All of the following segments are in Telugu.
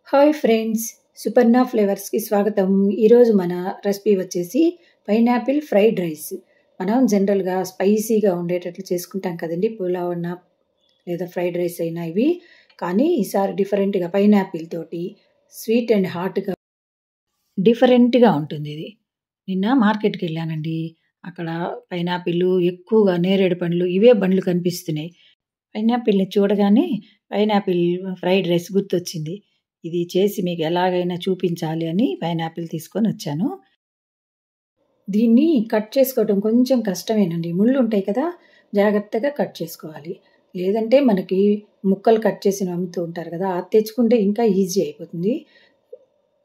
హాయ్ ఫ్రెండ్స్, సుపర్ణ ఫ్లేవర్స్‌కి స్వాగతం. ఈరోజు మన రెసిపీ వచ్చేసి పైనాపిల్ ఫ్రైడ్ రైస్. మనం జనరల్‌గా స్పైసీగా ఉండేటట్లు చేసుకుంటాం కదండీ! పులావ్ అన్నా లేదా ఫ్రైడ్ రైస్ అయినా ఇవి. కానీ ఈసారి డిఫరెంట్‌గా పైనాపిల్ తోటి స్వీట్ అండ్ హాట్‌గా డిఫరెంట్‌గా ఉంటుందిది. నిన్న మార్కెట్‌కెళ్ళానండి. అక్కడ పైనాపిల్లు ఎక్కువగా నేరేడు పండ్లు ఇవే బండ్లు కనిపిస్తున్నాయి. పైనాపిల్‌ని చూడగానే పైనాపిల్ ఫ్రైడ్ రైస్ గుర్తొచ్చింది. ఇది చేసి మీకు ఎలాగైనా చూపించాలి అని పైనాపిల్ తీసుకొనొచ్చాను. దీన్ని కట్ చేసుకోవడం కొంచెం కష్టమేనండి. ముళ్ళుంటాయి కదా! జాగ్రత్తగా కట్ చేసుకోవాలి. లేదంటే మనకి ముక్కలు కట్ చేసినవి అమ్ముతూ ఉంటారు కదా! అది తెచ్చుకుంటే ఇంకా ఈజీ అయిపోతుంది.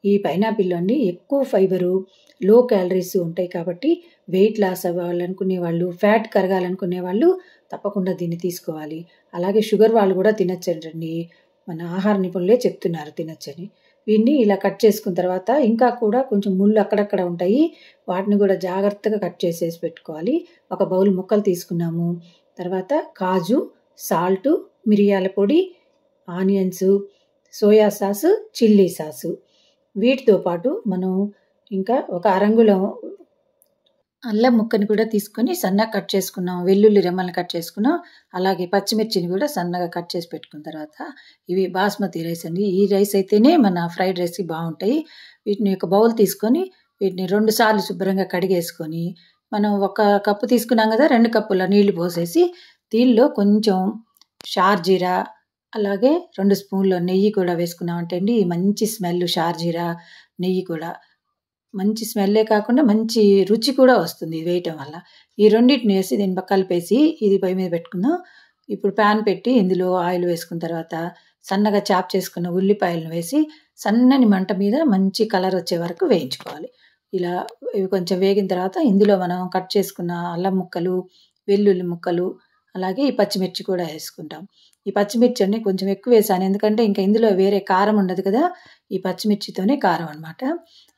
ఈ పైనాపిల్‌లో అండి ఎక్కువ ఫైబరు, లో క్యాలరీస్ ఉంటాయి కాబట్టి వెయిట్ లాస్ అవ్వాలనుకునే వాళ్ళు, ఫ్యాట్ కరగాలనుకునే వాళ్ళు తప్పకుండా దీన్ని తీసుకోవాలి. అలాగే షుగర్ వాళ్ళు కూడా తినొచ్చంటండి. మన ఆహార నిపుణులే చెప్తున్నారు తినొచ్చని. వీటిని ఇలా కట్ చేసుకున్న తర్వాత ఇంకా కూడా కొంచెం ముళ్ళు అక్కడక్కడ ఉంటాయి. వాటిని కూడా జాగ్రత్తగా కట్ చేసేసి పెట్టుకోవాలి. ఒక బౌల్ ముక్కలు తీసుకున్నాము. తర్వాత కాజు, సాల్టు, మిరియాల పొడి, onions, soya sauce, chilli sauce. వీటితో పాటు మనం ఇంకా ఒక అరంగుళం అల్లం ముక్కని కూడా తీసుకొని సన్నగా కట్ చేసుకున్నాం. వెల్లుల్లి రెమ్మల్ని కట్ చేసుకున్నాం. అలాగే పచ్చిమిర్చిని కూడా సన్నగా కట్ చేసి పెట్టుకున్న తర్వాత ఇవి బాస్మతి రైస్ అండి. ఈ రైస్ అయితేనే మన ఫ్రైడ్ రైస్‌కి బావుంటాయి. వీటిని ఒక బౌల్ తీసుకొని వీటిని 2 సార్లు శుభ్రంగా కడిగేసుకొని మనం ఒక కప్పు తీసుకున్నాం కదా! 2 కప్పుల నీళ్లు పోసేసి దీనిలో కొంచెం షార్జీరా అలాగే 2 స్పూన్‌ల నెయ్యి కూడా వేసుకున్నామంటే అండి మంచి స్మెల్ షార్జీరా, నెయ్యి కూడా. మంచి స్మెల్లే కాకుండా మంచి రుచి కూడా వస్తుంది ఇది వేయటం వల్ల. ఈ రెండిటిని వేసి దీన్ని కలిపేసి ఇది పొయ్యి మీద పెట్టుకుందాం. ఇప్పుడు పాన్ పెట్టి ఇందులో ఆయిల్ వేసుకున్న తర్వాత సన్నగా చాప్ చేసుకున్న ఉల్లిపాయలను వేసి సన్నని మంట మీద మంచి కలర్ వచ్చే వరకు వేయించుకోవాలి. ఇలా ఇవి కొంచెం వేగిన తర్వాత ఇందులో మనం కట్ చేసుకున్న అల్లం ముక్కలు, వెల్లుల్లి ముక్కలు అలాగే ఈ పచ్చిమిర్చి కూడా వేసుకుంటాం. ఈ పచ్చిమిర్చి అన్ని కొంచెం ఎక్కువ వేసాను. ఎందుకంటే ఇంకా ఇందులో వేరే కారం ఉండదు కదా! ఈ పచ్చిమిర్చితోనే కారం అనమాట.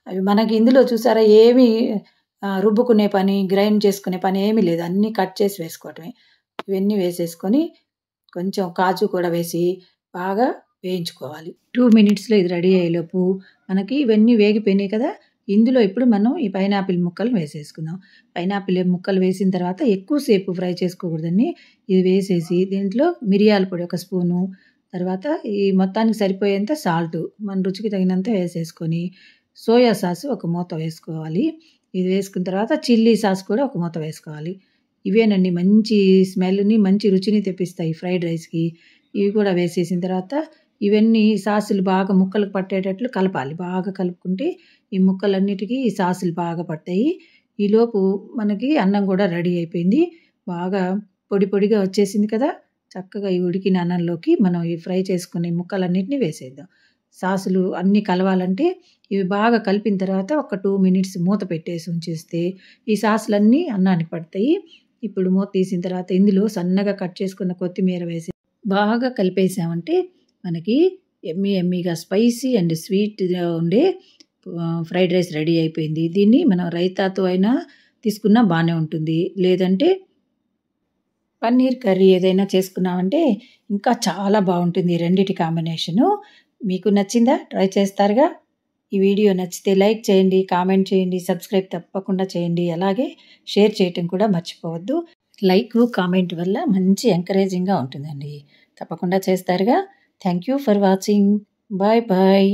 అవి మనకి ఇందులో చూసారా ఏమి రుబ్బుకునే పని, గ్రైండ్ చేసుకునే పని ఏమీ లేదు. అన్నీ కట్ చేసి వేసుకోవటమే. ఇవన్నీ వేసేసుకొని కొంచెం కాజు కూడా వేసి బాగా వేయించుకోవాలి. 2 మినిట్స్‌లో ఇది రెడీ అయ్యేలోపు మనకి ఇవన్నీ వేగిపోయినాయి కదా! ఇందులో ఇప్పుడు మనం ఈ పైనాపిల్ ముక్కలు వేసేసుకుందాం. పైనాపిల్ ముక్కలు వేసిన తర్వాత ఎక్కువ సేపు ఫ్రై చేసుకోకూడదండి. ఇది వేసేసి దీంట్లో మిరియాల పొడి ఒక స్పూను, తర్వాత ఈ మొత్తానికి సరిపోయేంత సాల్టు మన రుచికి తగినంత వేసేసుకొని సోయా సాస్ ఒక మూత వేసుకోవాలి. ఇది వేసుకున్న తర్వాత చిల్లీ సాస్ కూడా ఒక మూత వేసుకోవాలి. ఇవేనండి మంచి స్మెల్‌ని, మంచి రుచిని తెప్పిస్తాయి ఫ్రైడ్ రైస్‌కి. ఇవి కూడా వేసేసిన తర్వాత ఇవన్నీ సాసులు బాగా ముక్కలకు పట్టేటట్లు కలపాలి. బాగా కలుపుకుంటే ఈ ముక్కలన్నిటికీ ఈ సాసులు బాగా పడతాయి. ఈలోపు మనకి అన్నం కూడా రెడీ అయిపోయింది. బాగా పొడి పొడిగా వచ్చేసింది కదా! చక్కగా ఈ ఉడికిన అన్నంలోకి మనం ఈ ఫ్రై చేసుకున్న ఈ ముక్కలన్నిటిని వేసేద్దాం. సాసులు అన్నీ కలవాలంటే ఇవి బాగా కలిపిన తర్వాత ఒక 2 మినిట్స్ మూత పెట్టేసి ఉంచేస్తే ఈ సాసులన్నీ అన్నానికి పడతాయి. ఇప్పుడు మూత తీసిన తర్వాత ఇందులో సన్నగా కట్ చేసుకున్న కొత్తిమీర వేసి బాగా కలిపేసామంటే మనకి యమ్మీగా స్పైసీ అండ్ స్వీట్‌గా ఉండే ఫ్రైడ్ రైస్ రెడీ అయిపోయింది. దీన్ని మనం రైతాతో అయినా తీసుకున్నా బానే ఉంటుంది. లేదంటే పన్నీర్ కర్రీ ఏదైనా చేసుకున్నామంటే ఇంకా చాలా బావుంటుంది ఈ రెండిటి కాంబినేషను. మీకు నచ్చిందా? ట్రై చేస్తారుగా? ఈ వీడియో నచ్చితే లైక్ చేయండి, కామెంట్ చేయండి, సబ్స్క్రైబ్ తప్పకుండా చేయండి. అలాగే షేర్ చేయటం కూడా మర్చిపోవద్దు. లైకు, కామెంట్ వల్ల మంచి ఎంకరేజింగ్‌గా ఉంటుందండి. తప్పకుండా చేస్తారుగా? Thank you for watching. Bye bye.